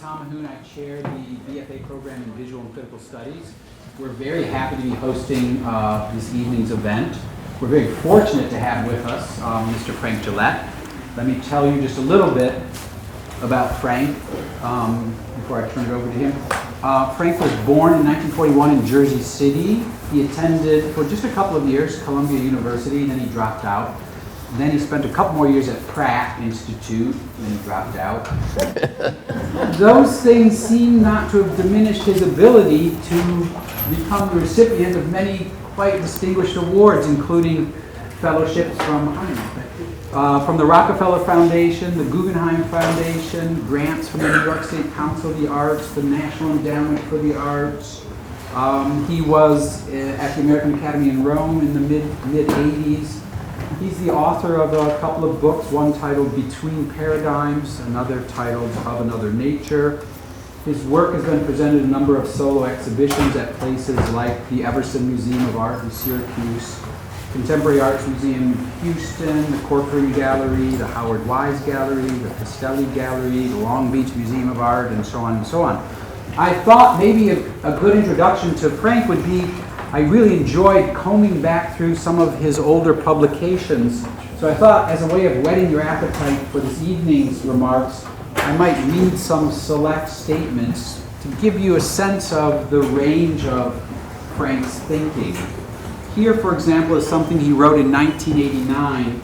Tom Mahoon. I chair the BFA program in Visual and Critical Studies. We're very happy to be hosting this evening's event. We're very fortunate to have with us Mr. Frank Gillette. Let me tell you just a little bit about Frank before I turn it over to him. Frank was born in 1941 in Jersey City. He attended for just a couple of years Columbia University, and then he dropped out. Then he spent a couple more years at Pratt Institute, and he dropped out. Those things seem not to have diminished his ability to become the recipient of many quite distinguished awards, including fellowships from the Rockefeller Foundation, the Guggenheim Foundation, grants from the New York State Council of the Arts, the National Endowment for the Arts. He was at the American Academy in Rome in the mid-80s. He's the author of a couple of books, one titled Between Paradigms, another titled Of Another Nature. His work has been presented in a number of solo exhibitions at places like the Everson Museum of Art in Syracuse, Contemporary Arts Museum in Houston, the Corcoran Gallery, the Howard Wise Gallery, the Castelli Gallery, the Long Beach Museum of Art, and so on and so on. I thought maybe a good introduction to Frank would be, I really enjoyed combing back through some of his older publications. So I thought, as a way of whetting your appetite for this evening's remarks, I might read some select statements to give you a sense of the range of Frank's thinking. Here, for example, is something he wrote in 1989.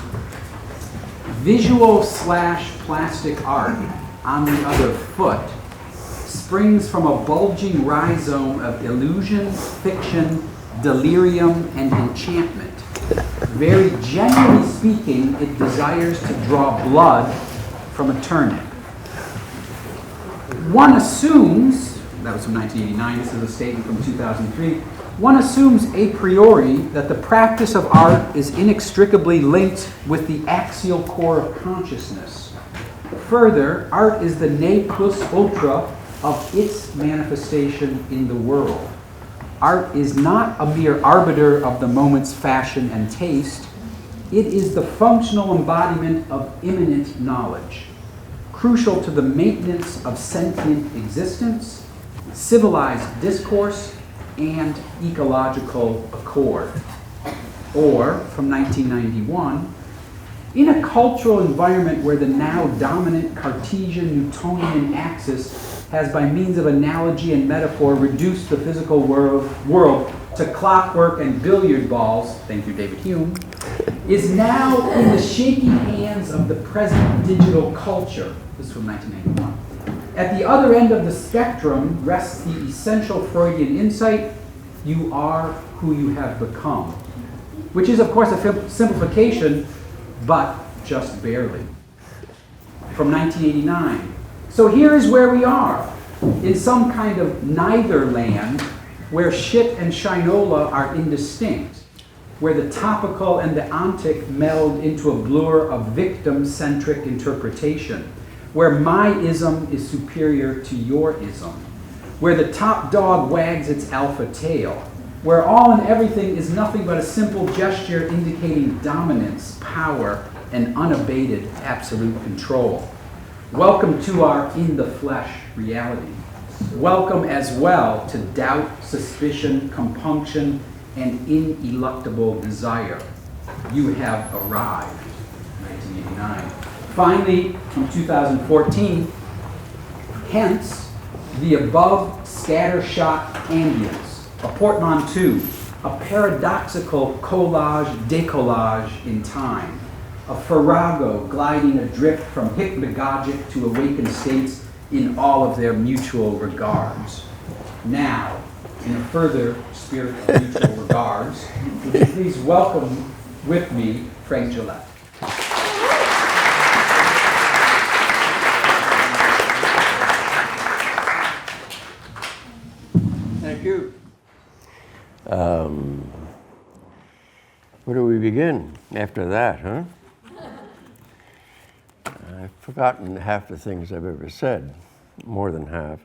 Visual/plastic art, on the other foot, springs from a bulging rhizome of illusion, fiction, delirium, and enchantment. Very generally speaking, it desires to draw blood from a turnip. One assumes, that was from 1989, this is a statement from 2003, one assumes a priori that the practice of art is inextricably linked with the axial core of consciousness. Further, art is the ne plus ultra of its manifestation in the world. Art is not a mere arbiter of the moment's fashion and taste. It is the functional embodiment of immanent knowledge, crucial to the maintenance of sentient existence, civilized discourse, and ecological accord. Or, from 1991, in a cultural environment where the now dominant Cartesian Newtonian axis has, by means of analogy and metaphor, reduced the physical world to clockwork and billiard balls, thank you, David Hume, is now in the shaky hands of the present digital culture. This is from 1991. At the other end of the spectrum rests the essential Freudian insight: you are who you have become, which is, of course, a simplification, but just barely. From 1989. So here is where we are, in some kind of neither land, where shit and shinola are indistinct, where the topical and the ontic meld into a blur of victim-centric interpretation, where my ism is superior to your ism, where the top dog wags its alpha tail, where all and everything is nothing but a simple gesture indicating dominance, power, and unabated absolute control. Welcome to our in-the-flesh reality. Welcome as well to doubt, suspicion, compunction, and ineluctable desire. You have arrived. 1989. Finally, from 2014, hence the above scattershot ambience, a portmanteau, a paradoxical collage-décollage in time, a farrago gliding adrift from hypnagogic to awakened states in all of their mutual regards. Now, in a further spirit of mutual regards, would you please welcome with me Frank Gillette. Thank you. Where do we begin after that, huh? I've forgotten half the things I've ever said, more than half.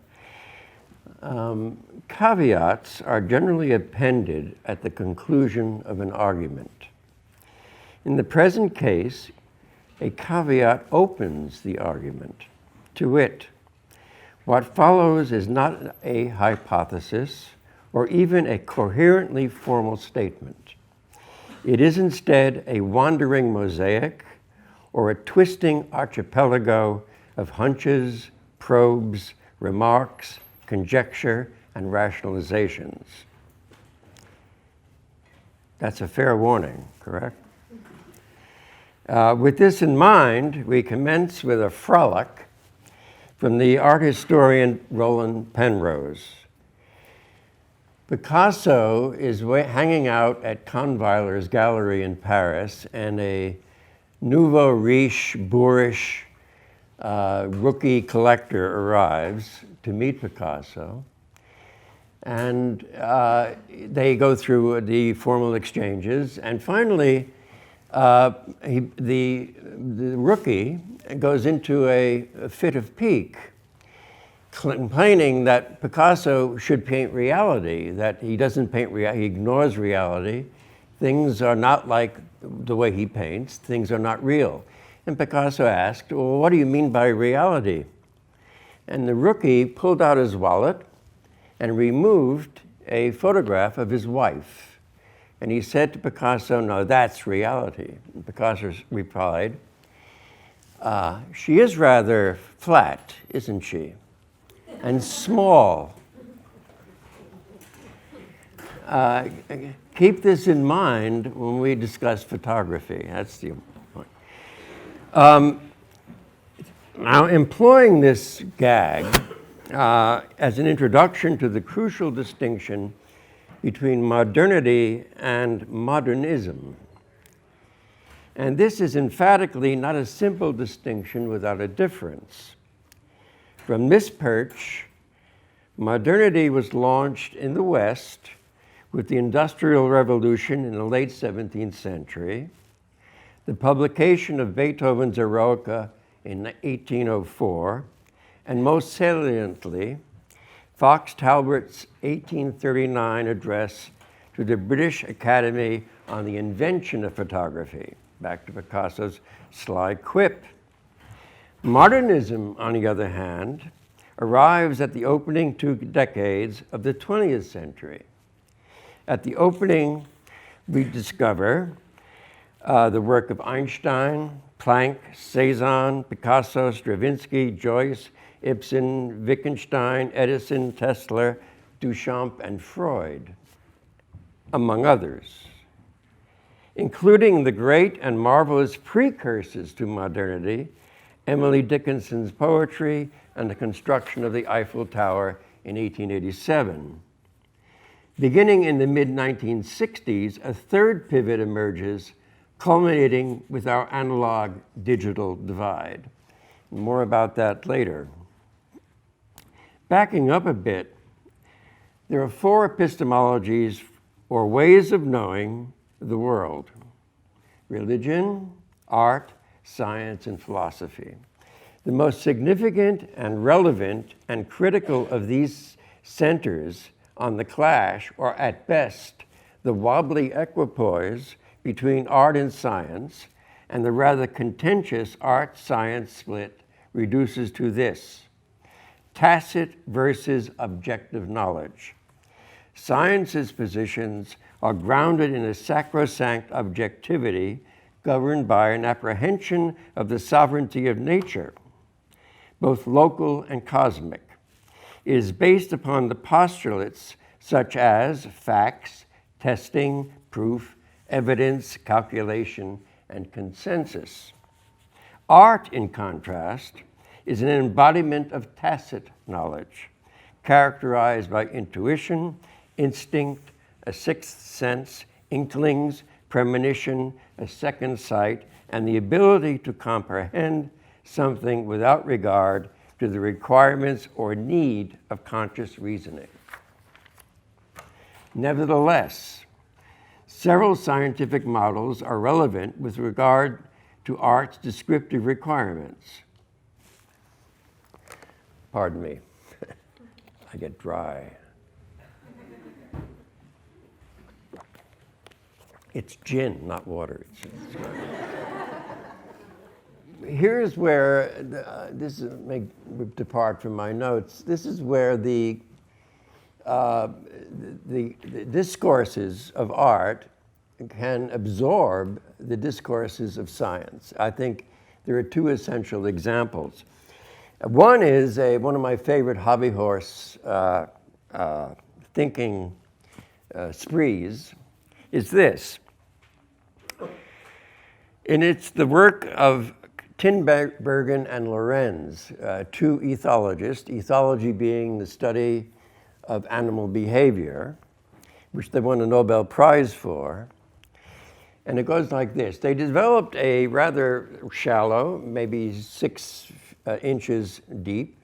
Caveats are generally appended at the conclusion of an argument. In the present case, a caveat opens the argument. To wit, What follows is not a hypothesis or even a coherently formal statement. It is instead a wandering mosaic or a twisting archipelago of hunches, probes, remarks, conjecture, and rationalizations. That's a fair warning, correct? With this in mind, we commence with a frolic from the art historian Roland Penrose. Picasso is hanging out at Kahnweiler's gallery in Paris, and a nouveau riche, boorish rookie collector arrives to meet Picasso. And they go through the formal exchanges, and finally, the rookie goes into a fit of pique, complaining that Picasso should paint reality, that he doesn't paint reality, he ignores reality. Things are not like the way he paints, things are not real. And Picasso asked, well, what do you mean by reality? And the rookie pulled out his wallet and removed a photograph of his wife. And he said to Picasso, no, that's reality. And Picasso replied, she is rather flat, isn't she? And small. Keep this in mind when we discuss photography. That's the point. Now, employing this gag as an introduction to the crucial distinction between modernity and modernism. And this is emphatically not a simple distinction without a difference. From this perch, modernity was launched in the West with the Industrial Revolution in the late 17th century, the publication of Beethoven's Eroica in 1804, and most saliently, Fox Talbert's 1839 address to the British Academy on the invention of photography, back to Picasso's sly quip. Modernism, on the other hand, arrives at the opening 2 decades of the 20th century. At the opening, we discover the work of Einstein, Planck, Cezanne, Picasso, Stravinsky, Joyce, Ibsen, Wittgenstein, Edison, Tesla, Duchamp, and Freud, among others, including the great and marvelous precursors to modernity, Emily Dickinson's poetry and the construction of the Eiffel Tower in 1887. Beginning in the mid-1960s, a third pivot emerges, culminating with our analog-digital divide. More about that later. Backing up a bit, there are 4 epistemologies or ways of knowing the world: religion, art, science, and philosophy. The most significant and relevant and critical of these centers on the clash, or at best, the wobbly equipoise between art and science, and the rather contentious art-science split reduces to this: tacit versus objective knowledge. Science's positions are grounded in a sacrosanct objectivity governed by an apprehension of the sovereignty of nature, both local and cosmic. It is based upon the postulates such as facts, testing, proof, evidence, calculation, and consensus. Art, in contrast, is an embodiment of tacit knowledge, characterized by intuition, instinct, a sixth sense, inklings, premonition, a second sight, and the ability to comprehend something without regard to the requirements or need of conscious reasoning. Nevertheless, several scientific models are relevant with regard to art's descriptive requirements. Pardon me, I get dry. It's gin, not water. here's where, this may depart from my notes, this is where the discourses of art can absorb the discourses of science. I think there are two essential examples. One is one of my favorite hobby horse thinking sprees is this. And it's the work of Tinbergen and Lorenz, two ethologists, ethology being the study of animal behavior, which they won a Nobel Prize for. And it goes like this. They developed a rather shallow, maybe 6 inches deep,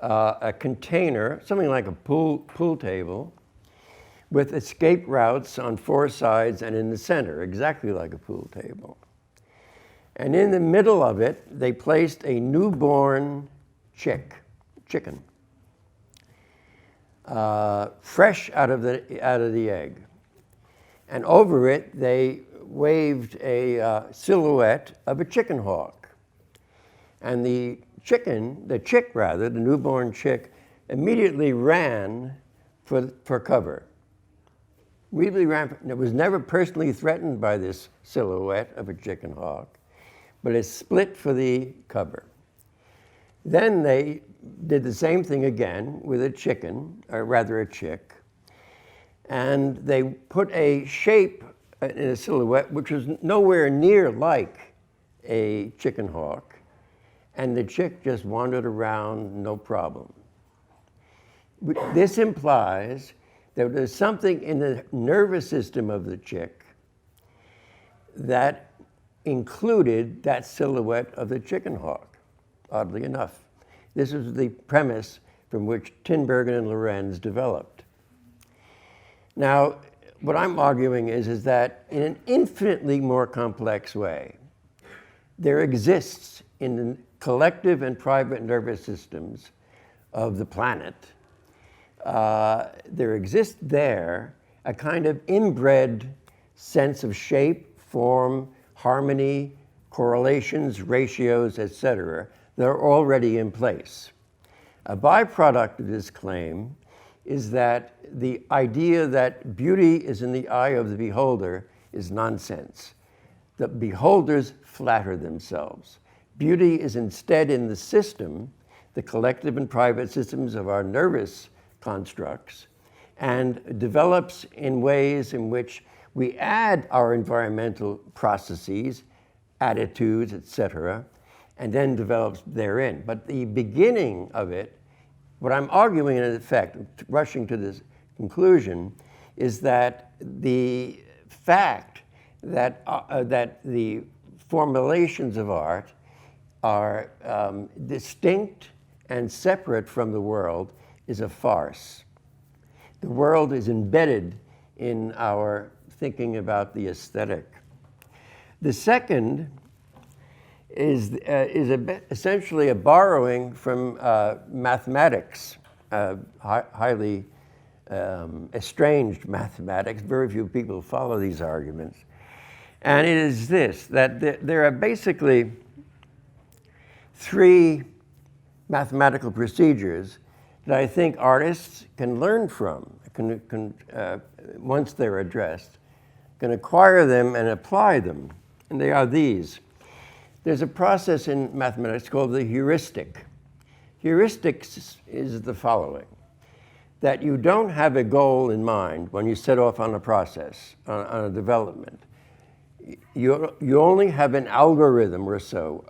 a container, something like a pool table, with escape routes on 4 sides and in the center, exactly like a pool table. And in the middle of it, they placed a newborn chicken, fresh out of the egg. And over it, they waved a silhouette of a chicken hawk. And the newborn chick, immediately ran for cover. Immediately ran. It was never personally threatened by this silhouette of a chicken hawk, but it split for the cover. Then they did the same thing again with a chicken, or rather a chick, and they put a shape in a silhouette which was nowhere near like a chicken hawk, and the chick just wandered around, no problem. This implies that there's something in the nervous system of the chick that included that silhouette of the chicken hawk, oddly enough. This is the premise from which Tinbergen and Lorenz developed. Now, what I'm arguing is that in an infinitely more complex way, there exists in the collective and private nervous systems of the planet, there exists there a kind of inbred sense of shape, form, harmony, correlations, ratios, etc., that are already in place. A byproduct of this claim is that the idea that beauty is in the eye of the beholder is nonsense. The beholders flatter themselves. Beauty is instead in the system, the collective and private systems of our nervous constructs, and develops in ways in which we add our environmental processes, attitudes, etc., and then develops therein. But the beginning of it, what I'm arguing in effect, rushing to this conclusion, is that the fact that, that the formulations of art are distinct and separate from the world is a farce. The world is embedded in our thinking about the aesthetic. The second is essentially a borrowing from mathematics, highly estranged mathematics. Very few people follow these arguments. And it is this, that there are basically 3 mathematical procedures that I think artists can learn from, once they're addressed, can acquire them and apply them. And they are these. There's a process in mathematics called the heuristic. Heuristics is the following, that you don't have a goal in mind when you set off on a process, on a development. You only have an algorithm or so,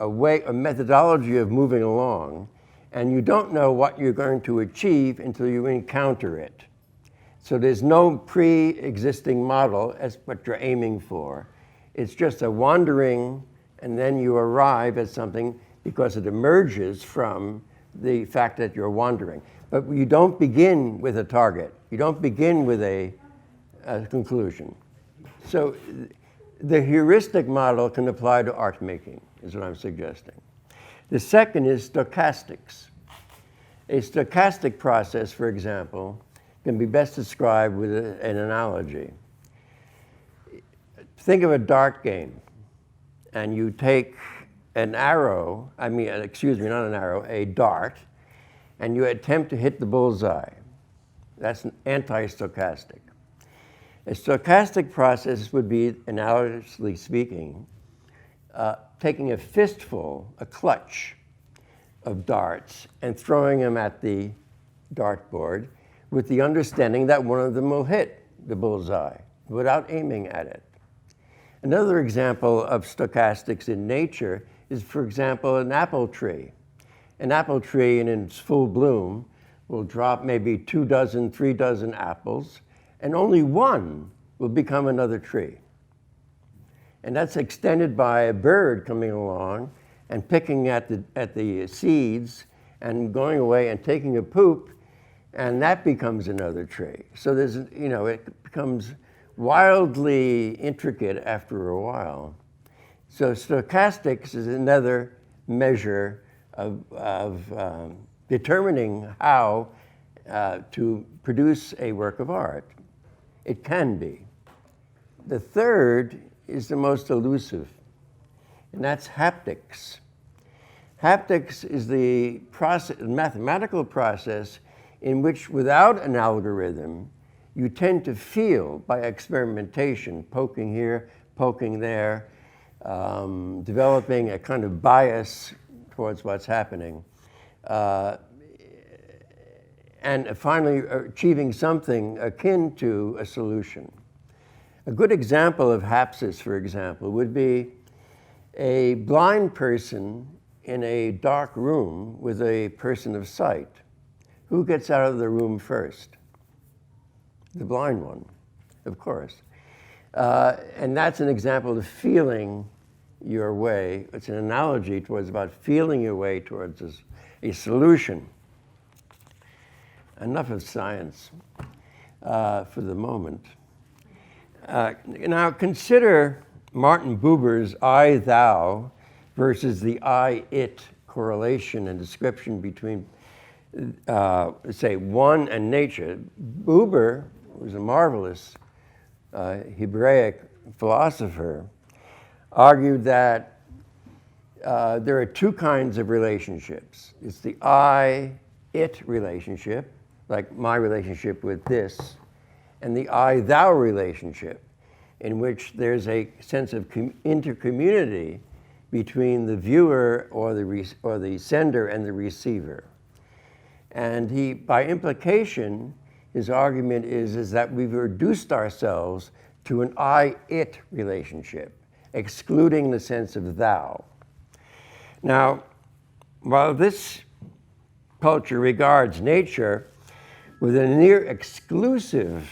a methodology of moving along, and you don't know what you're going to achieve until you encounter it. So there's no pre-existing model as what you're aiming for. It's just a wandering, and then you arrive at something because it emerges from the fact that you're wandering. But you don't begin with a target. You don't begin with a conclusion. So the heuristic model can apply to art making, is what I'm suggesting. The second is stochastics. A stochastic process, for example, can be best described with an analogy. Think of a dart game, and you take an arrow, not an arrow, a dart, and you attempt to hit the bullseye. That's an anti-stochastic. A stochastic process would be, analogously speaking, taking a fistful, a clutch of darts and throwing them at the dartboard with the understanding that one of them will hit the bullseye without aiming at it. Another example of stochastics in nature is, for example, an apple tree. An apple tree in its full bloom will drop maybe 2 dozen, 3 dozen apples, and only one will become another tree. And that's extended by a bird coming along and picking at the seeds and going away and taking a poop, and that becomes another tree. So there's, it becomes wildly intricate after a while. So stochastics is another measure of determining how to produce a work of art. It can be. The third is the most elusive, and that's haptics. Haptics is the mathematical process in which, without an algorithm, you tend to feel by experimentation, poking here, poking there, developing a kind of bias towards what's happening, and finally achieving something akin to a solution. A good example of hapsis, for example, would be a blind person in a dark room with a person of sight. Who gets out of the room first? The blind one, of course. And that's an example of feeling your way. It's an analogy towards about feeling your way towards a solution. Enough of science for the moment. Now consider Martin Buber's I-thou versus the I-it correlation and description between, say, one and nature. Buber was a marvelous Hebraic philosopher, argued that there are two kinds of relationships. It's the I-it relationship, like my relationship with this, and the I-thou relationship, in which there's a sense of intercommunity between the viewer or the sender and the receiver. And he, by implication, his argument is that we've reduced ourselves to an I-it relationship, excluding the sense of thou. Now, while this culture regards nature with a near exclusive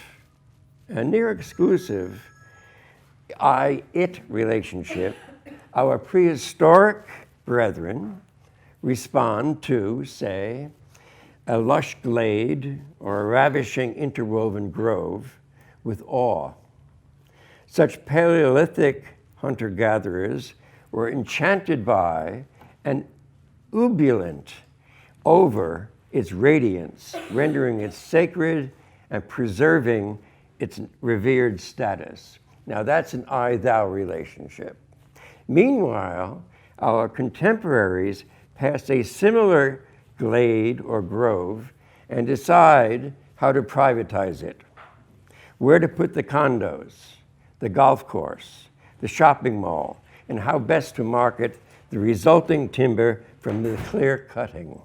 I-it relationship, our prehistoric brethren respond to, say, a lush glade or a ravishing interwoven grove with awe. Such Paleolithic hunter-gatherers were enchanted by and ubulant over its radiance, rendering it sacred and preserving its revered status. Now that's an I-thou relationship. Meanwhile, our contemporaries pass a similar glade or grove and decide how to privatize it, where to put the condos, the golf course, the shopping mall, and how best to market the resulting timber from the clear cutting.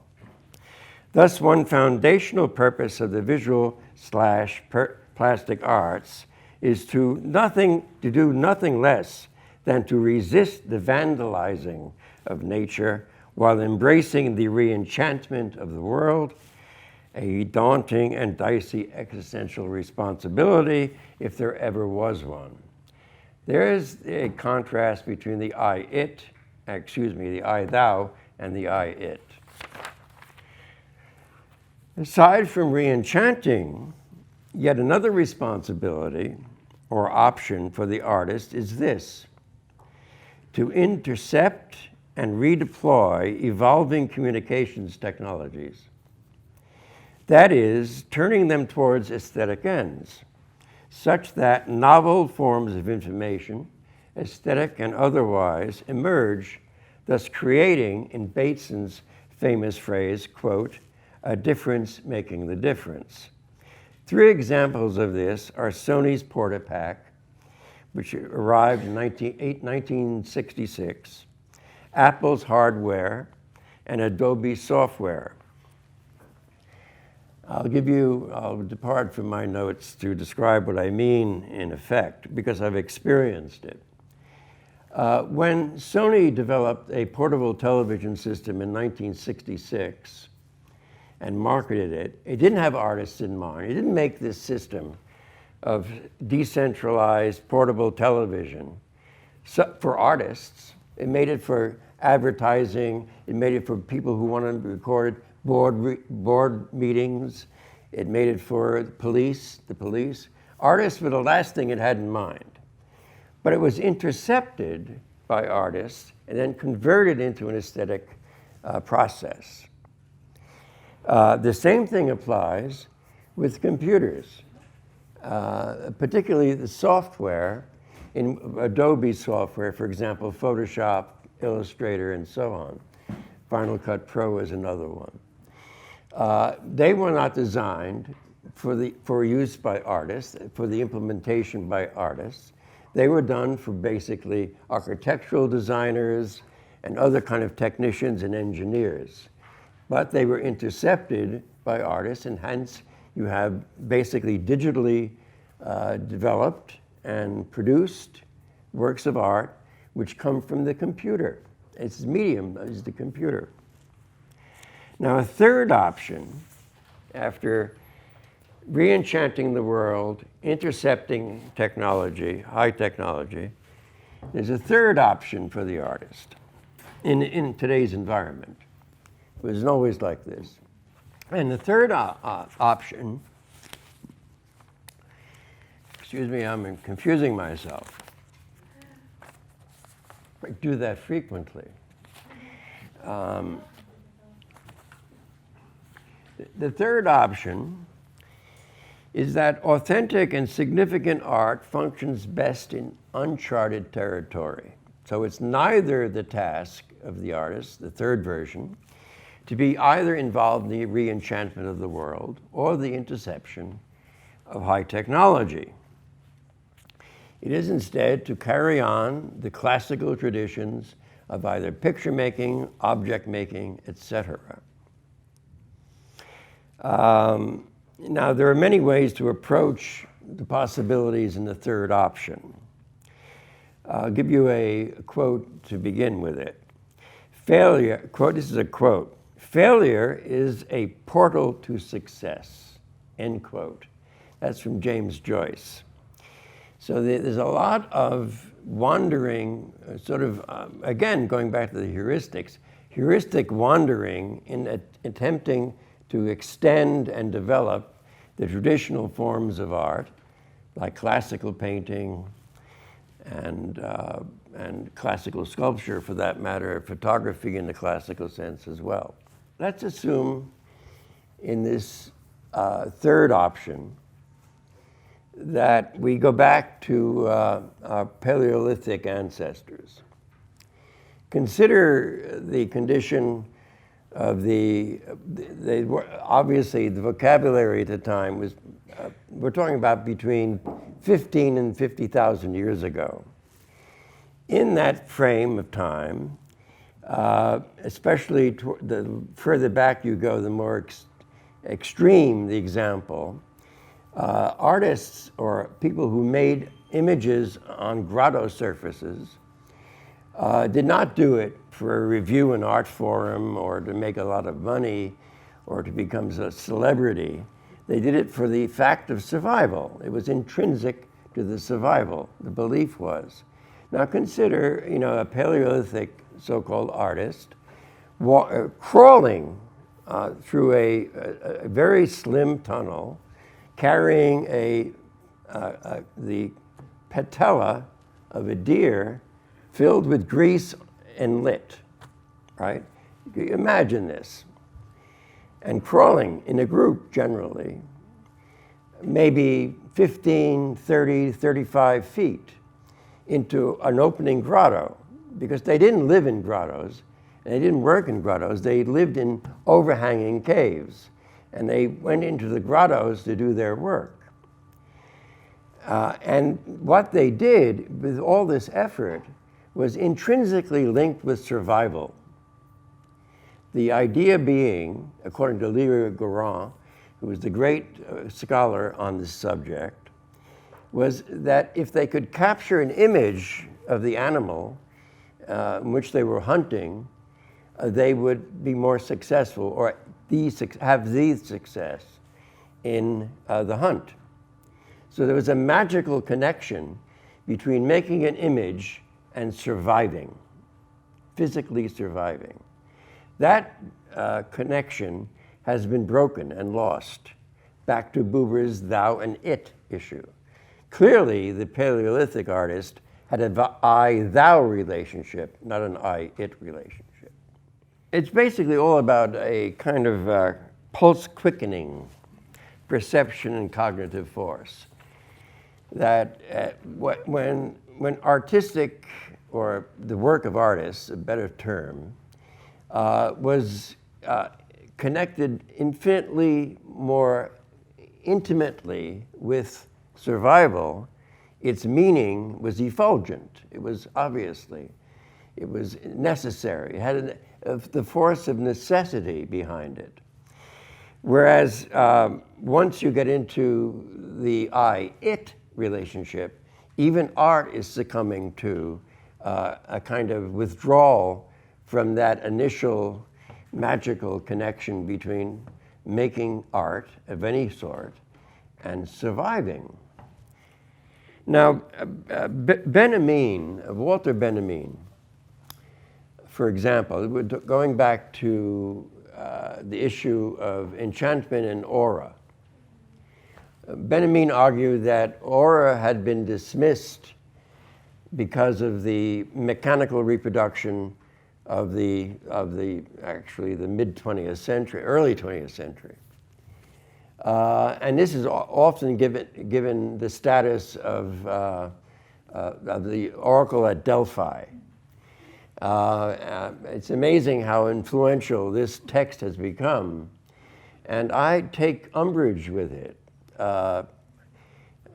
Thus, one foundational purpose of the visual/plastic arts is to do nothing less than to resist the vandalizing of nature while embracing the re-enchantment of the world, a daunting and dicey existential responsibility if there ever was one. There is a contrast between the I-thou and the I-it. Aside from re-enchanting, yet another responsibility or option for the artist is this: to intercept and redeploy evolving communications technologies. That is, turning them towards aesthetic ends, such that novel forms of information, aesthetic and otherwise, emerge thus creating, in Bateson's famous phrase, quote, a difference making the difference. 3 examples of this are Sony's Portapak, which arrived in 1966, Apple's hardware, and Adobe software. I'll depart from my notes to describe what I mean in effect, because I've experienced it. When Sony developed a portable television system in 1966 and marketed it, it didn't have artists in mind. It didn't make this system of decentralized portable television for artists. It made it for advertising. It made it for people who wanted to record board meetings. It made it for the police. Artists were the last thing it had in mind. But it was intercepted by artists and then converted into an aesthetic process. The same thing applies with computers, particularly the software, in Adobe software, for example, Photoshop, Illustrator, and so on. Final Cut Pro is another one. They were not designed for use by artists, for the implementation by artists. They were done for basically architectural designers and other kind of technicians and engineers. But they were intercepted by artists, and hence you have basically digitally developed and produced works of art which come from the computer. Its medium is the computer. Now, a third option, after re-enchanting the world, intercepting technology, high technology, there's a third option for the artist in today's environment. It wasn't always like this. And the third option, excuse me, I'm confusing myself. I do that frequently. The third option is that authentic and significant art functions best in uncharted territory. So it's neither the task of the artist, the third version, to be either involved in the re-enchantment of the world or the interception of high technology. It is instead to carry on the classical traditions of either picture making, object making, etc. Now, there are many ways to approach the possibilities in the third option. I'll give you a quote to begin with it. Failure, quote, this is a quote, "Failure is a portal to success," end quote. That's from James Joyce. So there's a lot of wandering, again, going back to the heuristics, heuristic wandering in attempting to extend and develop the traditional forms of art, like classical painting and classical sculpture, for that matter, photography in the classical sense as well. Let's assume in this third option that we go back to our Paleolithic ancestors. Consider the condition of obviously the vocabulary at the time was, we're talking about between 15 and 50,000 years ago. In that frame of time, especially the further back you go, the more extreme the example, artists or people who made images on grotto surfaces did not do it for a review in art forum or to make a lot of money or to become a celebrity. They did it for the fact of survival. It was intrinsic to the survival, the belief was. Now consider, a Paleolithic so-called artist crawling through a very slim tunnel, carrying the patella of a deer filled with grease and lit, right? Imagine this. And crawling in a group generally, maybe 15, 30, 35 feet into an opening grotto. because they didn't live in grottos, and they didn't work in grottos. They lived in overhanging caves, and they went into the grottos to do their work. And what they did with all this effort was intrinsically linked with survival. The idea being, according to Louis-Gourhan, who was the great scholar on this subject, was that if they could capture an image of the animal in which they were hunting, they would be more successful or have the success in the hunt. So there was a magical connection between making an image and surviving, physically surviving. That connection has been broken and lost, back to Buber's thou and it issue. Clearly, the Paleolithic artist had an I-thou relationship, not an I-it relationship. It's basically all about a kind of pulse-quickening perception and cognitive force. That when artistic, or the work of artists, a better term, was connected infinitely more intimately with survival, its meaning was effulgent. It was necessary. It had the force of necessity behind it. Whereas once you get into the I-it relationship, even art is succumbing to a kind of withdrawal from that initial magical connection between making art of any sort and surviving. Now, Walter Benjamin, for example, going back to the issue of enchantment and aura, Benjamin argued that aura had been dismissed because of the mechanical reproduction of the mid-20th century, early 20th century. And this is often given the status of the oracle at Delphi. It's amazing how influential this text has become, and I take umbrage with it.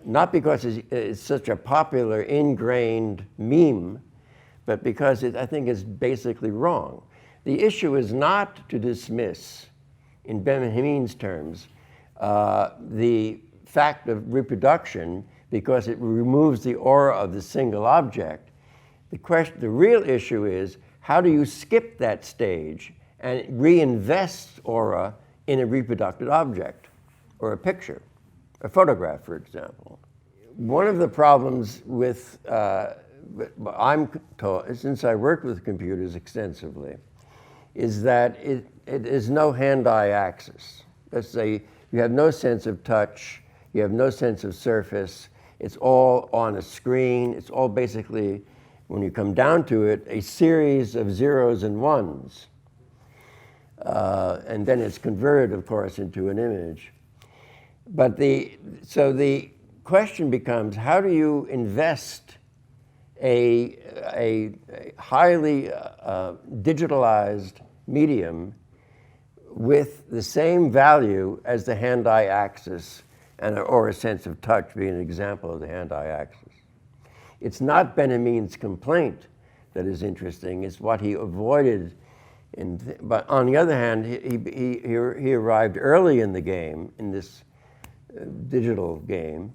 Not because it's such a popular, ingrained meme, but because I think it's basically wrong. The issue is not to dismiss, in Benjamin's terms, the fact of reproduction because it removes the aura of the single object. The real issue is, how do you skip that stage and reinvest aura in a reproductive object or a picture, a photograph, for example? One of the problems with, I'm told, since I worked with computers extensively, is that it is no hand-eye axis. Let's say you have no sense of touch, you have no sense of surface, it's all on a screen, it's all basically, when you come down to it, a series of zeros and ones. And then it's converted, of course, into an image. But so the question becomes, how do you invest a highly digitalized medium with the same value as the hand-eye axis, or a sense of touch being an example of the hand-eye axis? It's not Benjamin's complaint that is interesting, it's what he avoided. But on the other hand, he arrived early in the game, in this digital game.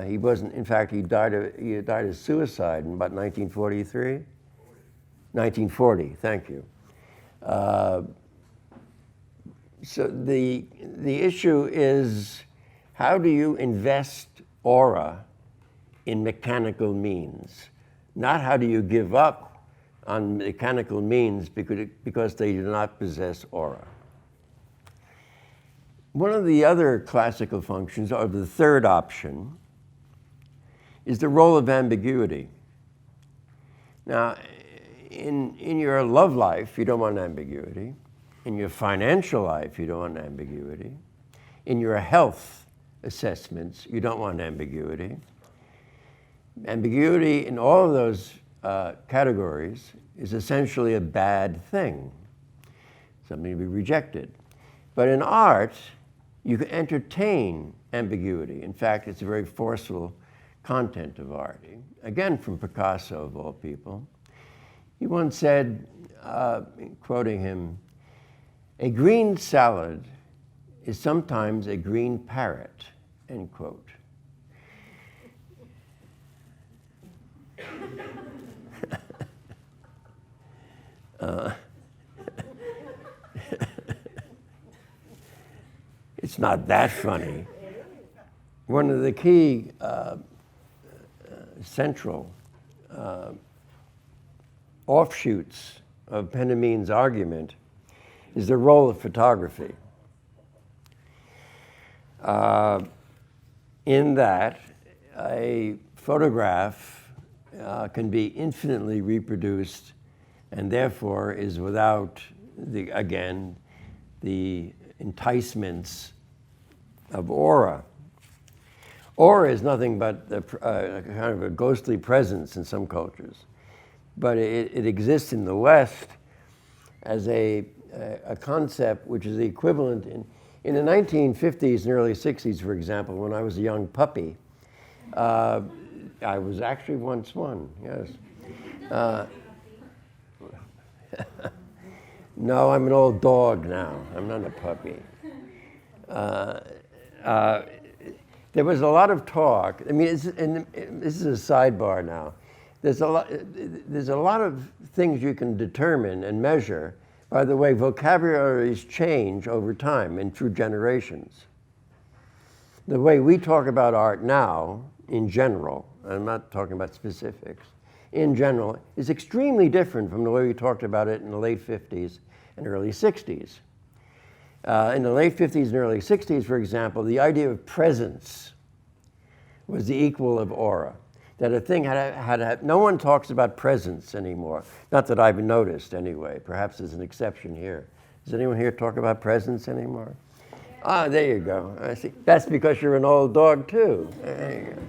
He wasn't, in fact, he died of suicide in about 1943? 1940, thank you. So the issue is, how do you invest aura in mechanical means? Not how do you give up on mechanical means because they do not possess aura. One of the other classical functions, or the third option, is the role of ambiguity. Now, in your love life, you don't want ambiguity. In your financial life, you don't want ambiguity. In your health assessments, you don't want ambiguity. Ambiguity in all of those categories is essentially a bad thing, something to be rejected. But in art, you can entertain ambiguity. In fact, it's a very forceful content of art. Again, from Picasso, of all people. He once said, quoting him, "A green salad is sometimes a green parrot," end quote. It's not that funny. One of the key central offshoots of Benjamin's argument is the role of photography. In that, a photograph can be infinitely reproduced and therefore is without, the enticements of aura. Aura is nothing but kind of a ghostly presence in some cultures. But it exists in the West as a concept which is the equivalent in the 1950s and early 60s, for example, when I was a young puppy. I was actually once one, yes. No, I'm an old dog now. I'm not a puppy. There was a lot of talk. I mean, this is a sidebar now. There's a lot of things you can determine and measure by the way vocabularies change over time and through generations. The way we talk about art now, in general, I'm not talking about specifics, in general, is extremely different from the way we talked about it in the late 50s and early 60s. In the late 50s and early 60s, for example, the idea of presence was the equal of aura. That a thing no one talks about presence anymore. Not that I've noticed anyway. Perhaps there's an exception here. Does anyone here talk about presence anymore? Ah, there you go. I see. That's because you're an old dog too. There you go.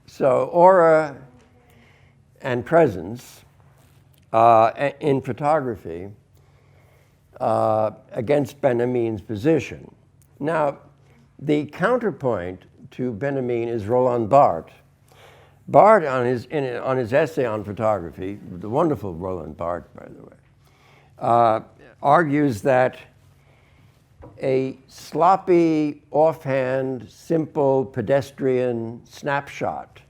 So aura and presence in photography against Benjamin's position. Now, the counterpoint to Benjamin is Roland Barthes. Barthes, on his essay on photography, the wonderful Roland Barthes, by the way, argues that a sloppy, offhand, simple, pedestrian snapshot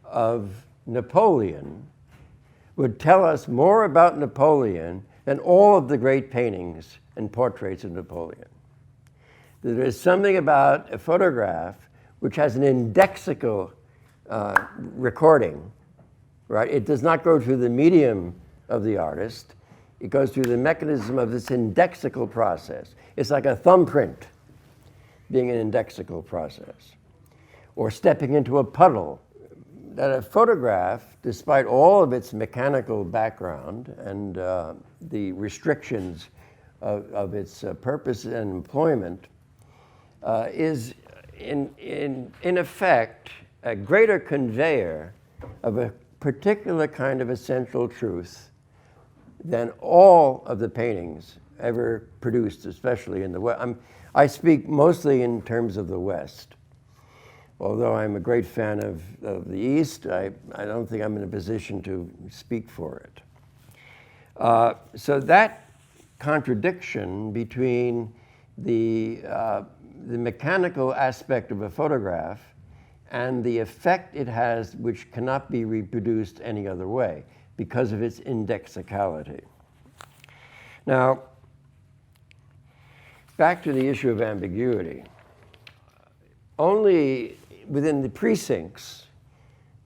of Napoleon would tell us more about Napoleon than all of the great paintings and portraits of Napoleon. There is something about a photograph which has an indexical recording, right? It does not go through the medium of the artist. It goes through the mechanism of this indexical process. It's like a thumbprint being an indexical process, or stepping into a puddle. That a photograph, despite all of its mechanical background and the restrictions of its purpose and employment, is in effect a greater conveyor of a particular kind of essential truth than all of the paintings ever produced, especially in the West. I speak mostly in terms of the West. Although I'm a great fan of the East, I don't think I'm in a position to speak for it. So that contradiction between the mechanical aspect of a photograph and the effect it has, which cannot be reproduced any other way because of its indexicality. Now, back to the issue of ambiguity. Only within the precincts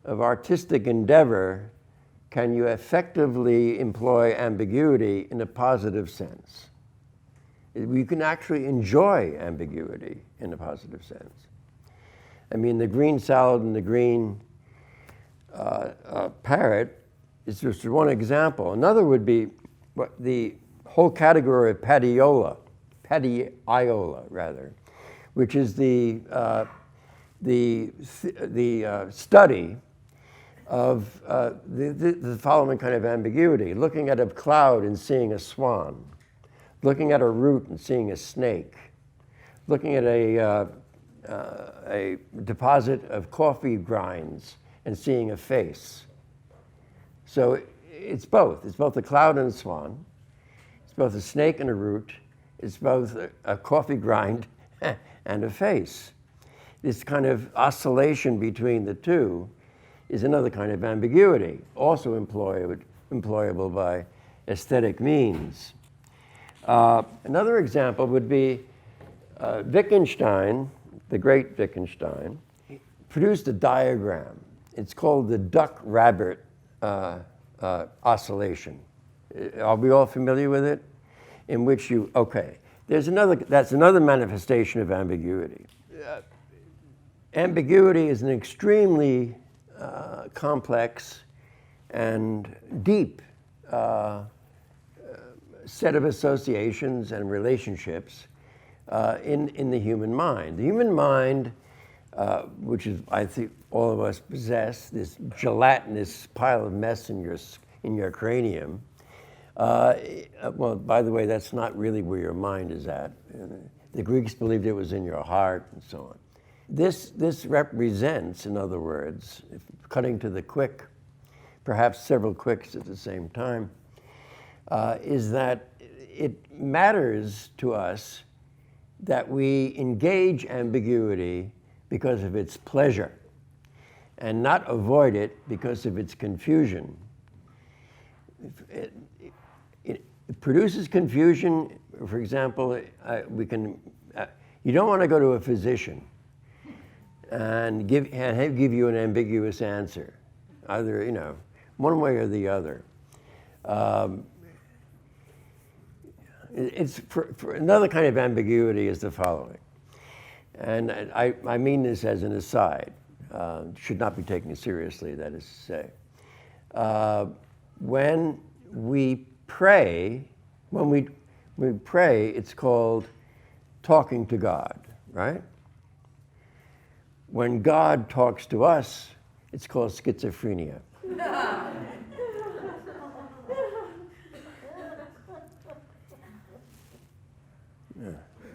of artistic endeavor can you effectively employ ambiguity in a positive sense. You can actually enjoy ambiguity in a positive sense. I mean, the green salad and the green parrot is just one example. Another would be the whole category of pateola. pediola, rather, which is the study of the following kind of ambiguity: looking at a cloud and seeing a swan, looking at a root and seeing a snake, looking at a deposit of coffee grinds and seeing a face. So it's both. It's both a cloud and a swan. It's both a snake and a root. It's both a coffee grind and a face. This kind of oscillation between the two is another kind of ambiguity, also employable by aesthetic means. Another example would be Wittgenstein, the great Wittgenstein, produced a diagram. It's called the duck-rabbit oscillation. Are we all familiar with it? In which that's another manifestation of ambiguity. Ambiguity is an extremely complex and deep set of associations and relationships in the human mind. The human mind, which is, I think, all of us possess, this gelatinous pile of mess in your cranium. Well, by the way, that's not really where your mind is at. The Greeks believed it was in your heart and so on. This represents, in other words, cutting to the quick, perhaps several quicks at the same time, is that it matters to us that we engage ambiguity because of its pleasure and not avoid it because of its confusion. It produces confusion. For example, you don't want to go to a physician and give you an ambiguous answer, either one way or the other. It's for another kind of ambiguity is the following, and I mean this as an aside. Should not be taken seriously, that is to say. When we pray, it's called talking to God, right? When God talks to us, it's called schizophrenia.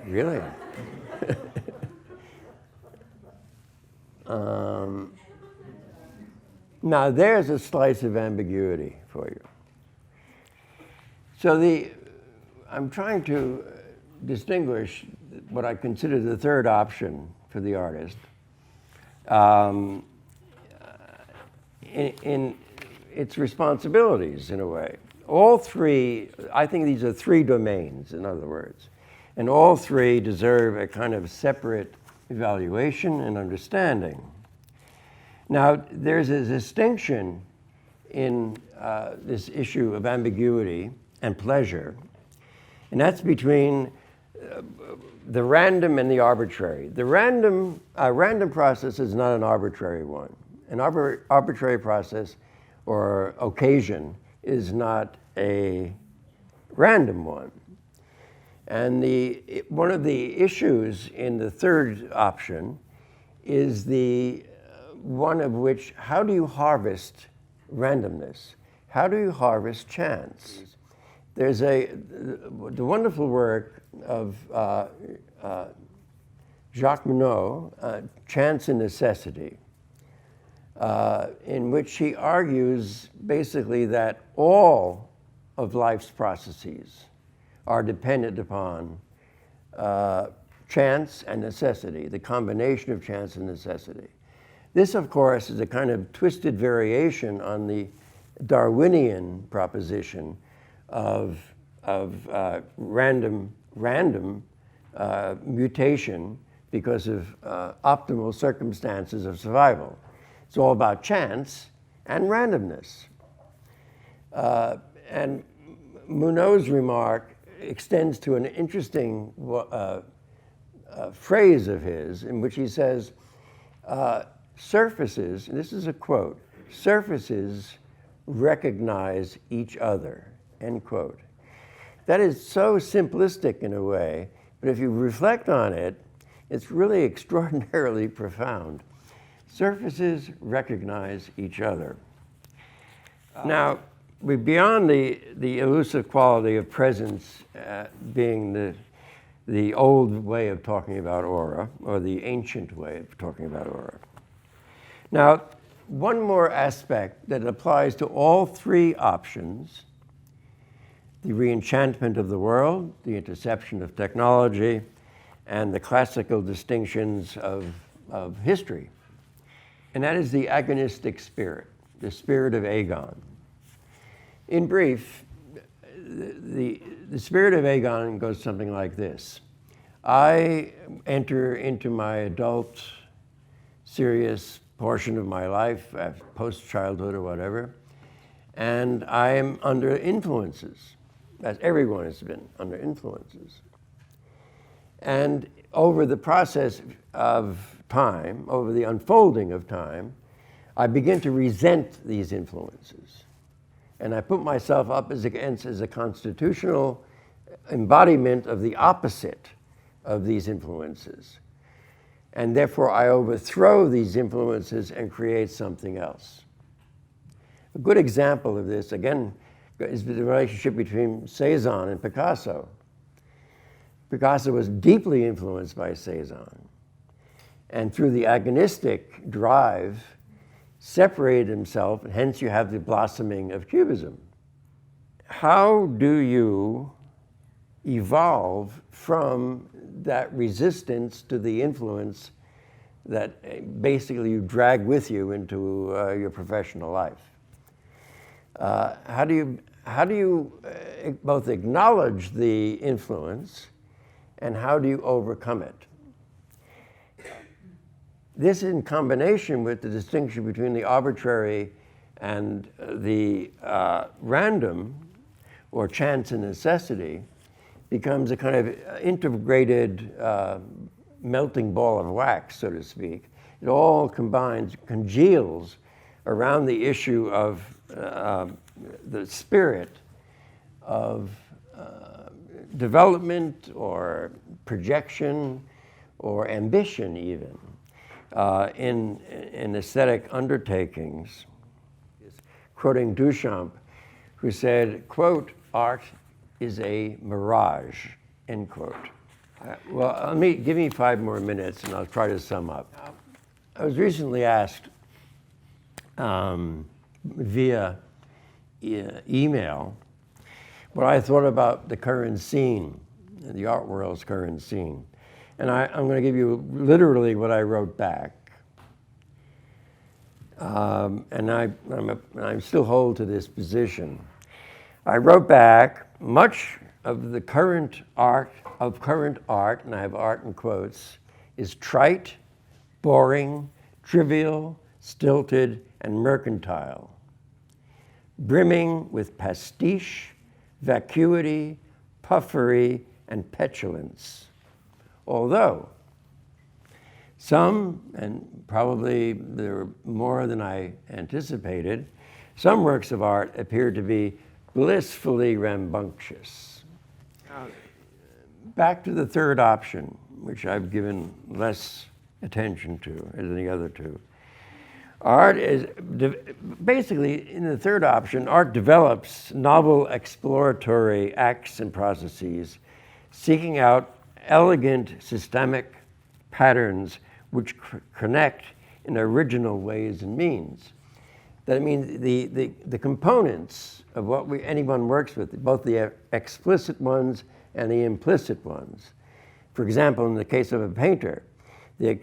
Really? Now there's a slice of ambiguity for you. So I'm trying to distinguish what I consider the third option for the artist in its responsibilities, in a way. All three, I think these are three domains, in other words, and all three deserve a kind of separate evaluation and understanding. Now, there's a distinction in this issue of ambiguity and pleasure, and that's between the random and the arbitrary. The random process is not an arbitrary one. An arbitrary process or occasion is not a random one. And one of the issues in the third option is the one of which, how do you harvest randomness? How do you harvest chance? There's the wonderful work of Jacques Monod, Chance and Necessity, in which he argues basically that all of life's processes are dependent upon chance and necessity, the combination of chance and necessity. This, of course, is a kind of twisted variation on the Darwinian proposition of random mutation because of optimal circumstances of survival. It's all about chance and randomness. And Monod's remark extends to an interesting phrase of his in which he says, surfaces, and this is a quote, surfaces recognize each other, end quote. That is so simplistic in a way, But if you reflect on it, it's really extraordinarily profound. Surfaces recognize each other. Now, beyond the elusive quality of presence being the old way of talking about aura, or the ancient way of talking about aura. Now, one more aspect that applies to all three options, the reenchantment of the world, the interception of technology, and the classical distinctions of history. And that is the agonistic spirit, the spirit of agon. In brief, the spirit of agon goes something like this. I enter into my adult, serious portion of my life, post-childhood or whatever, and I am under influences, as everyone has been under influences. And over the process of time, over the unfolding of time, I begin to resent these influences. And I put myself up as a constitutional embodiment of the opposite of these influences. And therefore, I overthrow these influences and create something else. A good example of this, again, is the relationship between Cezanne and Picasso. Picasso was deeply influenced by Cezanne, and through the agonistic drive, separated himself, and hence you have the blossoming of Cubism. How do you evolve from that resistance to the influence that basically you drag with you into your professional life? How do you both acknowledge the influence, and how do you overcome it? This, in combination with the distinction between the arbitrary and the random, or chance and necessity, becomes a kind of integrated melting ball of wax, so to speak. It all combines, congeals around the issue of the spirit of development or projection or ambition even in aesthetic undertakings. Quoting Duchamp, who said, quote, "Art is a mirage," end quote. Well, give me 5 more minutes and I'll try to sum up. I was recently asked via email what I thought about the current scene, the art world's current scene. And I'm going to give you literally what I wrote back. And I still hold to this position. I wrote back, much of the current art, and I have art in quotes, is trite, boring, trivial, stilted, and mercantile, brimming with pastiche, vacuity, puffery, and petulance. Although some, and probably there were more than I anticipated, some works of art appear to be blissfully rambunctious. Back to the third option, which I've given less attention to than the other two. Art is, basically, in the third option, art develops novel exploratory acts and processes, seeking out elegant systemic patterns which connect in original ways and means. That means the components of what anyone works with, both the explicit ones and the implicit ones. For example, in the case of a painter, the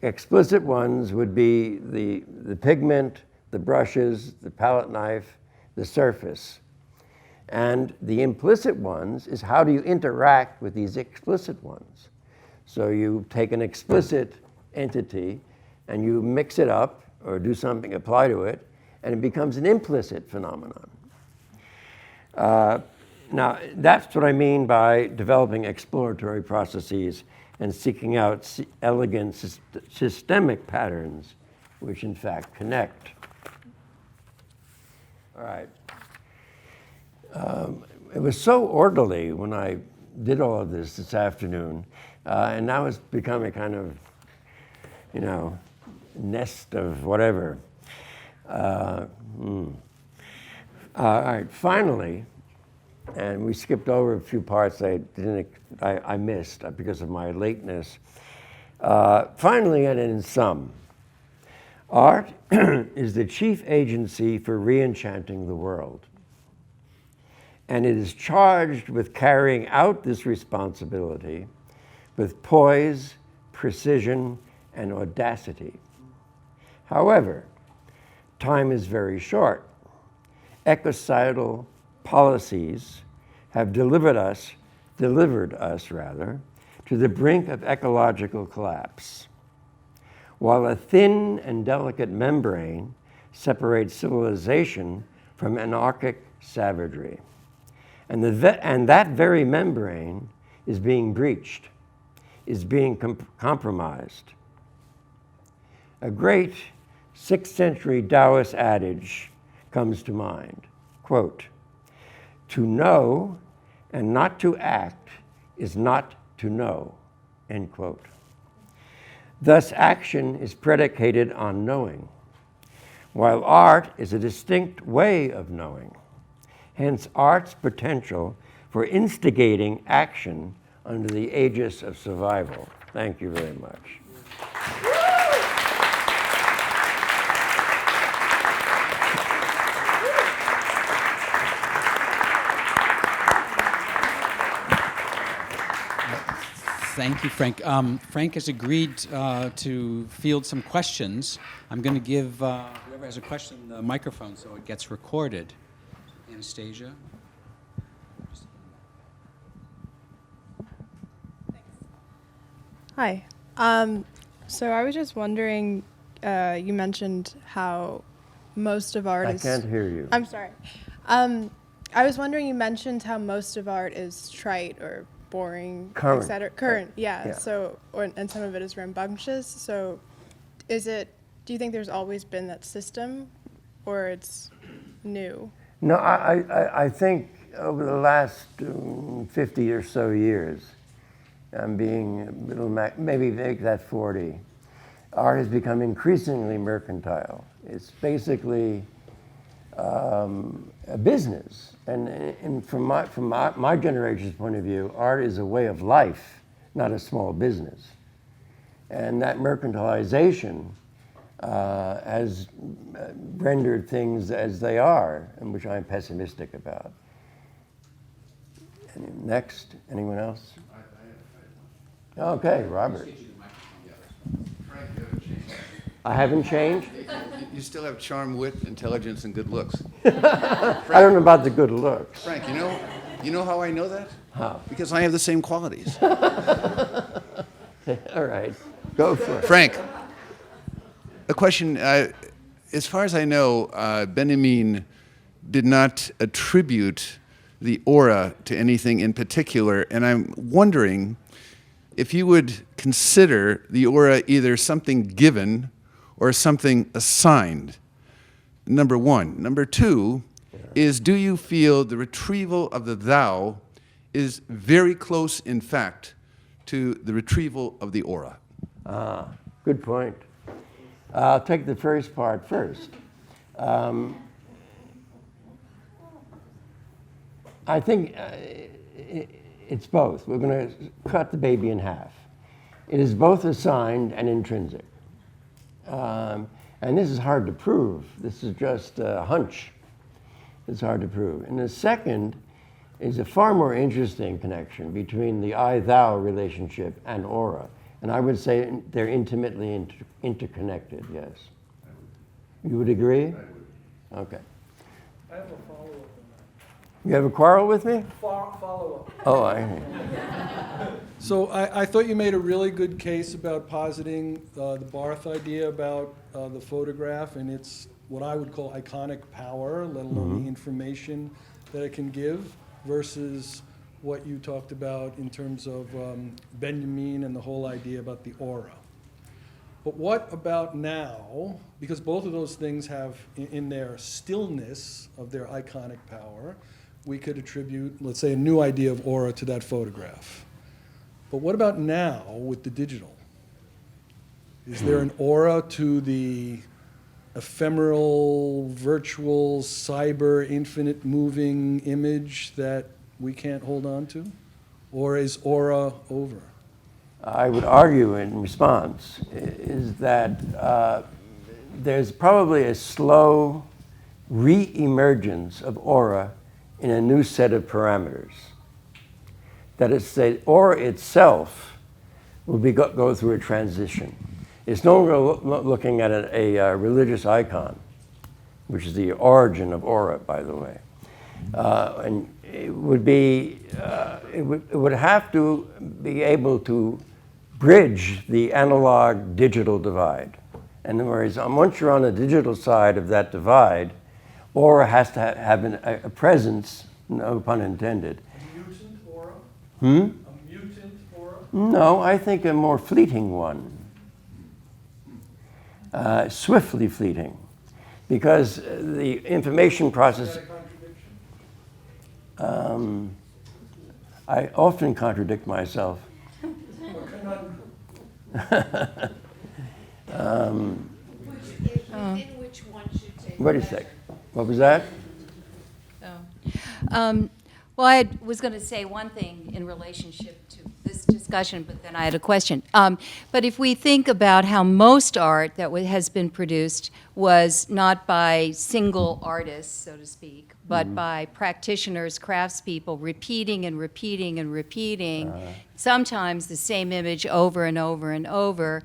explicit ones would be the pigment, the brushes, the palette knife, the surface. And the implicit ones is how do you interact with these explicit ones. So you take an explicit entity and you mix it up or do something, apply to it, and it becomes an implicit phenomenon. Now, that's what I mean by developing exploratory processes and seeking out elegant systemic patterns which in fact connect. All right. It was so orderly when I did all of this afternoon, and now it's become a kind of, nest of whatever. All right, finally, and we skipped over a few parts I missed because of my lateness. Finally, and in sum, art is the chief agency for re-enchanting the world. And it is charged with carrying out this responsibility with poise, precision, and audacity. However, time is very short. Ecocidal policies have delivered us to the brink of ecological collapse. While a thin and delicate membrane separates civilization from anarchic savagery. And that very membrane is being breached, is being compromised. A great 6th century Taoist adage comes to mind, quote, "To know and not to act is not to know," end quote. Thus, action is predicated on knowing, while art is a distinct way of knowing. Hence, art's potential for instigating action under the aegis of survival. Thank you very much. Thank you, Frank. Frank has agreed to field some questions. I'm going to give whoever has a question the microphone so it gets recorded. Anastasia. Hi. So I was just wondering, you mentioned how most of art is... I can't hear you. I'm sorry. I was wondering, you mentioned how most of art is trite or boring, Current. etc. Current, yeah. Yeah. So, and some of it is rambunctious. So do you think there's always been that system, or it's new? No, I think over the last 50 or so years, I'm being a little, maybe make that 40, art has become increasingly mercantile. It's basically a business. And from my generation's point of view, art is a way of life, not a small business. And that mercantilization has rendered things as they are, and which I'm pessimistic about. And next, anyone else? Okay, Robert. I haven't changed? You still have charm, wit, intelligence, and good looks. I don't know about the good looks. Frank, you know how I know that? How? Because I have the same qualities. All right, go for it. Frank, a question. As far as I know, Benjamin did not attribute the aura to anything in particular, and I'm wondering if you would consider the aura either something given or something assigned, number one. Number two is, do you feel the retrieval of the thou is very close, in fact, to the retrieval of the aura? Good point. I'll take the first part first. I think it's both. We're going to cut the baby in half. It is both assigned and intrinsic. And this is hard to prove. This is just a hunch. It's hard to prove. And the second is a far more interesting connection between the I-thou relationship and aura. And I would say they're intimately interconnected, yes. You would agree? I would. Okay. I have a follow-up on that. You have a quarrel with me? Follow-up. Oh, I... So I thought you made a really good case about positing the Barth idea about the photograph and its, what I would call iconic power, let alone the information that it can give, versus what you talked about in terms of Benjamin and the whole idea about the aura. But what about now? Because both of those things have in their stillness of their iconic power, we could attribute, let's say, a new idea of aura to that photograph. But what about now with the digital? Is there an aura to the ephemeral, virtual, cyber, infinite moving image that we can't hold on to? Or is aura over? I would argue in response is that there's probably a slow re-emergence of aura in a new set of parameters. That is, the aura itself will go through a transition. It's no longer looking at a religious icon, which is the origin of aura, by the way. And it would be, it would have to be able to bridge the analog-digital divide. In other words, once you're on the digital side of that divide, aura has to have a presence, no pun intended. A mutant aura? Hmm? A mutant aura? No, I think a more fleeting one. Swiftly fleeting. Because the information process... Is that a contradiction? I often contradict myself. Or conundrum? Within which one should take Wait a sec. What was that? Well, I was going to say one thing in relationship to this discussion, but then I had a question. But if we think about how most art that has been produced was not by single artists, so to speak, but by practitioners, craftspeople, repeating and repeating and repeating, sometimes the same image over and over and over.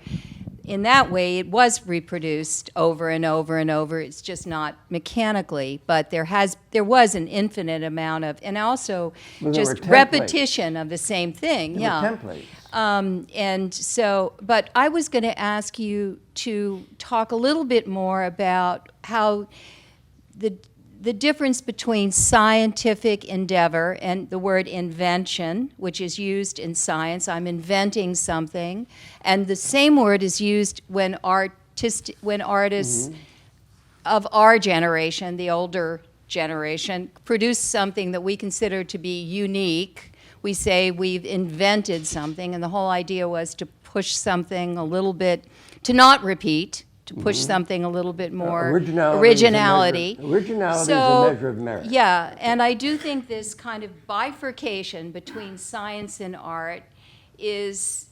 In that way, it was reproduced over and over and over. It's just not mechanically, but there was an infinite amount of, and also Well, there just were templates. repetition of the same thing. There yeah. were templates. And so, but I was going to ask you to talk a little bit more about how the difference between scientific endeavor and the word invention, which is used in science, I'm inventing something, and the same word is used when artists of our generation, the older generation, produce something that we consider to be unique. We say we've invented something, and the whole idea was to push something a little bit, to not repeat, to push something a little bit more Originality is a measure of merit. Yeah, and I do think this kind of bifurcation between science and art is,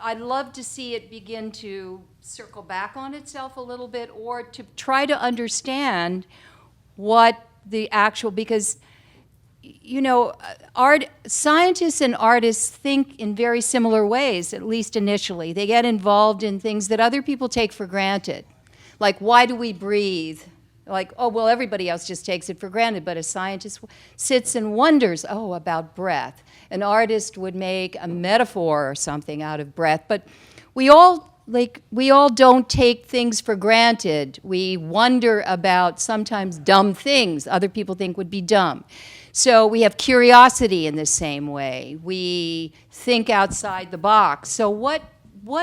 I'd love to see it begin to circle back on itself a little bit, or to try to understand what the actual, because you know, scientists and artists think in very similar ways, at least initially. They get involved in things that other people take for granted. Like, why do we breathe? Like, oh, well, everybody else just takes it for granted, but a scientist sits and wonders, oh, about breath. An artist would make a metaphor or something out of breath, but we all don't take things for granted. We wonder about sometimes dumb things other people think would be dumb. So we have curiosity in the same way. We think outside the box. So what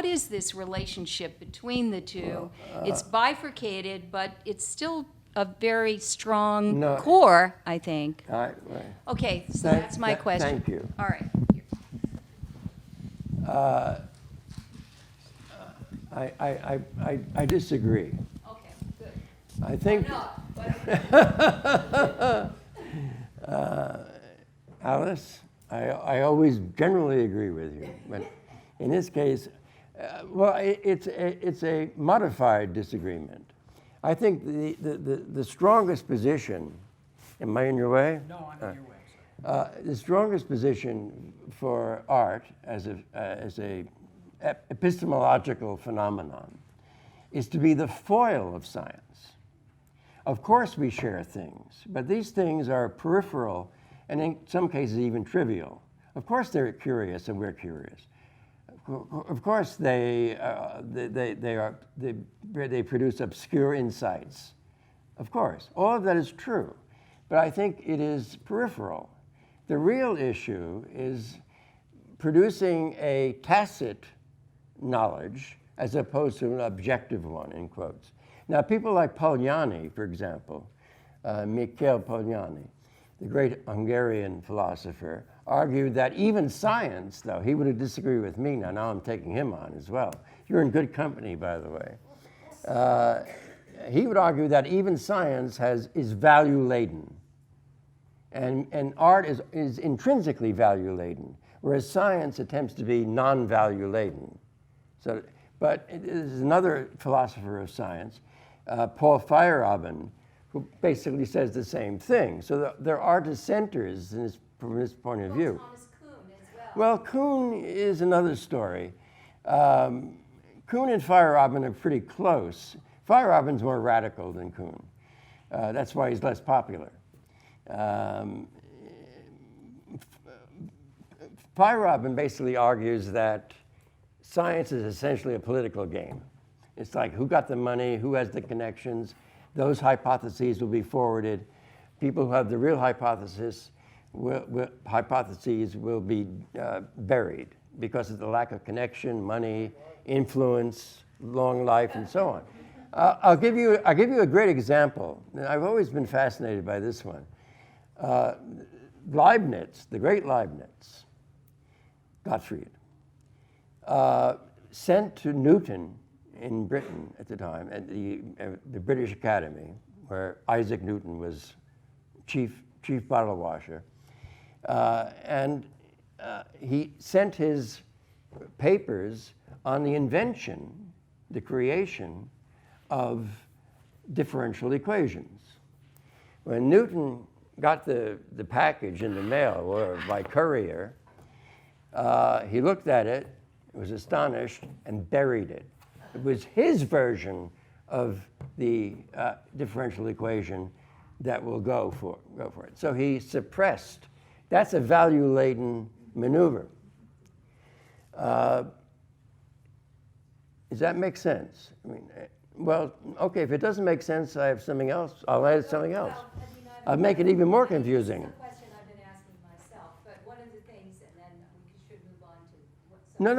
is this relationship between the two? It's bifurcated, but it's still a very strong core, I think. Right. Okay, so that's my question. Thank you. All right. I disagree. Okay, good. I think, Alice, I always generally agree with you, but in this case, it's a modified disagreement. I think the strongest position, am I in your way? No, I'm in your way. The strongest position for art as a epistemological phenomenon is to be the foil of science. Of course we share things, but these things are peripheral and in some cases even trivial. Of course they're curious and we're curious. Of course they produce obscure insights. Of course, all of that is true, but I think it is peripheral. The real issue is producing a tacit knowledge as opposed to an objective one, in quotes. Now, people like Pogliani, for example, Michele Pogliani, the great Hungarian philosopher, argued that even science, though, he would disagree with me now I'm taking him on as well. You're in good company, by the way. He would argue that even science is value-laden. And art is intrinsically value-laden, whereas science attempts to be non-value-laden. So, but there's another philosopher of science, Paul Feyerabend, who basically says the same thing. So there are dissenters from this point of view. Thomas Kuhn as well. Well, Kuhn is another story. Kuhn and Feyerabend are pretty close. Feyerabend's more radical than Kuhn. That's why he's less popular. Feyerabend basically argues that science is essentially a political game. It's like who got the money, who has the connections. Those hypotheses will be forwarded. People who have the real hypotheses will be buried because of the lack of connection, money, influence, long life, and so on. I'll give you a great example. I've always been fascinated by this one. Leibniz, the great Leibniz, Gottfried, sent to Newton in Britain at the time, at the British Academy, where Isaac Newton was chief bottle washer, and he sent his papers on the invention, the creation of differential equations. When Newton got the package in the mail or by courier, he looked at it, was astonished, and buried it. It was his version of the differential equation that will go for it. So he suppressed. That's a value-laden maneuver. Does that make sense? I mean, well, okay, if it doesn't make sense, I have something else. I'll add something else. Well, I mean, I'll make it even more confusing. It's a question I've been asking myself, but one of the things, and then we should move on to what. No.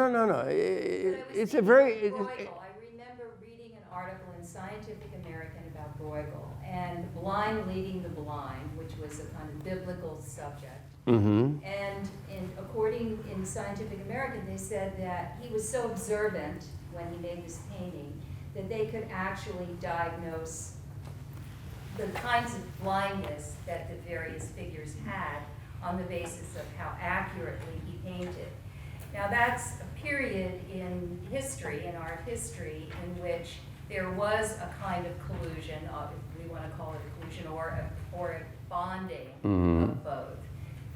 It's a very. Bruegel. I remember reading an article in Scientific American about Bruegel and the blind leading the blind, which was a kind of biblical subject. Mm-hmm. And according in Scientific American, they said that he was so observant when he made this painting that they could actually diagnose the kinds of blindness that the various figures had on the basis of how accurately he painted. Now that's a period in history, in art history, in which there was a kind of collusion, if we want to call it a collusion, or a bonding of both.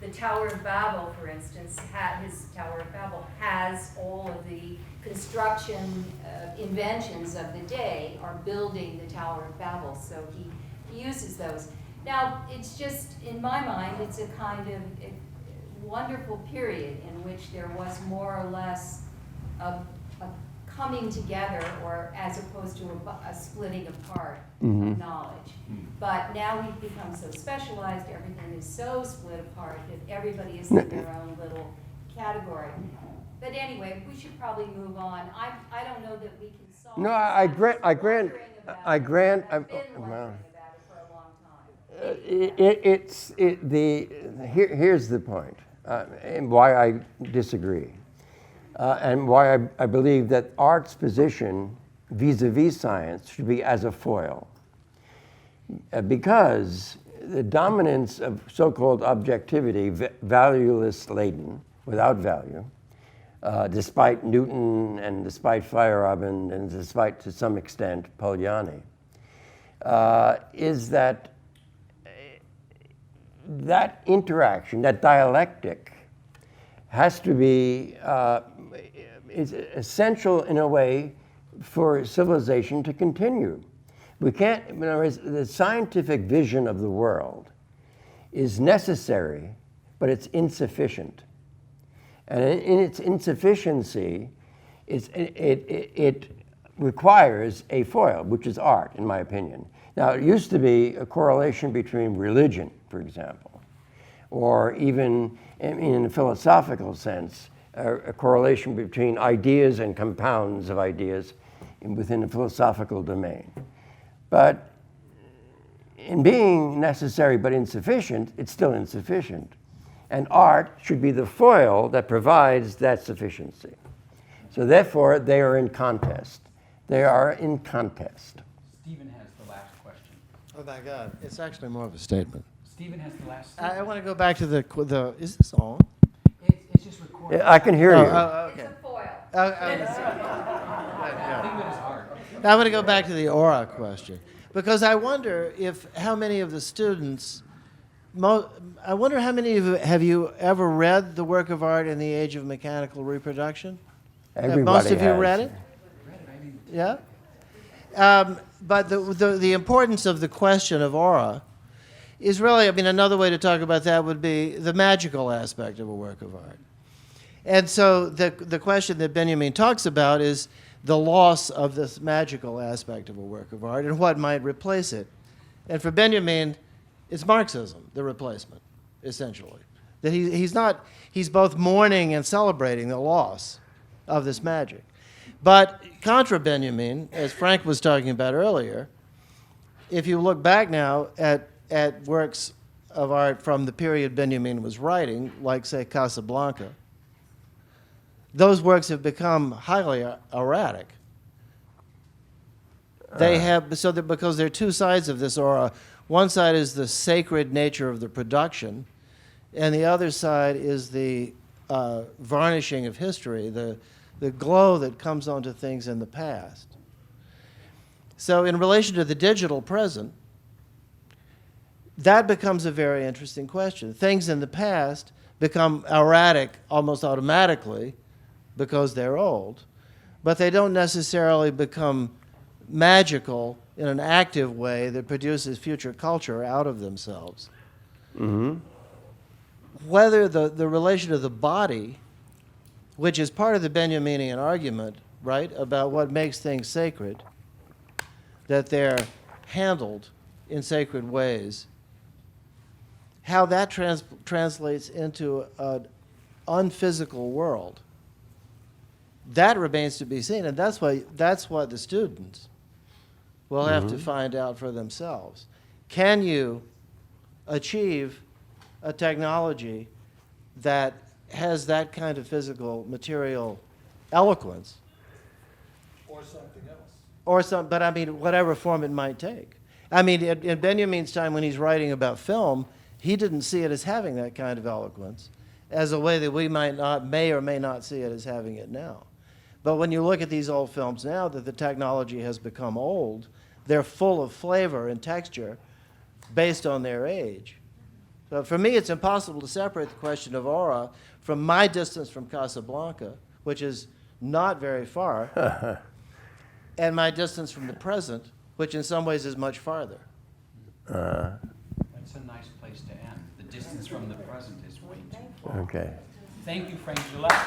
The Tower of Babel, for instance, his Tower of Babel has all of the construction inventions of the day are building the Tower of Babel, so he uses those. Now, it's just, in my mind, it's a kind of wonderful period in which there was more or less a coming together, or as opposed to a splitting apart of knowledge. But now we've become so specialized, everything is so split apart that everybody is in their own little category. But anyway, we should probably move on. I don't know that we can solve. No, this. I grant. I've been wondering about it for a long time. Here's the point, and why I disagree, and why I believe that art's position vis-a-vis science should be as a foil. Because the dominance of so-called objectivity, valueless laden, without value, despite Newton and despite Feyerabend and despite, to some extent, Polanyi, is that interaction, that dialectic, has to be is essential in a way for civilization to continue. We can't, in other words, the scientific vision of the world is necessary, but it's insufficient. And in its insufficiency, it requires a foil, which is art, in my opinion. Now, it used to be a correlation between religion, for example, or even in a philosophical sense, a correlation between ideas and compounds of ideas within a philosophical domain. But in being necessary but insufficient, it's still insufficient. And art should be the foil that provides that sufficiency. So therefore, they are in contest. They are in contest. Stephen has the last question. Oh my God, it's actually more of a statement. Stephen has the last. I want to go back to the. Is this on? It's just recorded. I can hear you. Okay. It's a foil. Stephen is hard. Now I'm going to go back to the aura question, because I wonder if how many of the students. I wonder how many of you have you ever read the work of art in the age of mechanical reproduction? Everybody Have most of you has. read it? Yeah. But the importance of the question of aura is really, I mean, another way to talk about that would be the magical aspect of a work of art. And so the question that Benjamin talks about is the loss of this magical aspect of a work of art and what might replace it. And for Benjamin, it's Marxism, the replacement, essentially. That he's both mourning and celebrating the loss of this magic. But contra Benjamin, as Frank was talking about earlier, if you look back now at works of art from the period Benjamin was writing, like, say, Casablanca, those works have become highly erratic. They have, because there are two sides of this aura. One side is the sacred nature of the production, and the other side is the varnishing of history, the glow that comes onto things in the past. So in relation to the digital present, that becomes a very interesting question. Things in the past become erratic almost automatically because they're old, but they don't necessarily become magical in an active way that produces future culture out of themselves. Mm-hmm. Whether the relation of the body, which is part of the Benjaminian argument, right, about what makes things sacred, that they're handled in sacred ways, how that translates into an unphysical world, that remains to be seen, and that's what the students will have to find out for themselves. Can you achieve a technology that has that kind of physical material eloquence? Or something else. But I mean, whatever form it might take. I mean, in Benjamin's time when he's writing about film, he didn't see it as having that kind of eloquence as a way that we may or may not see it as having it now. But when you look at these old films now, that the technology has become old, they're full of flavor and texture based on their age. So for me, it's impossible to separate the question of aura from my distance from Casablanca, which is not very far, and my distance from the present, which in some ways is much farther. That's a nice place to end. The distance from the present is way too far. Okay. Thank you, Frank Gillette.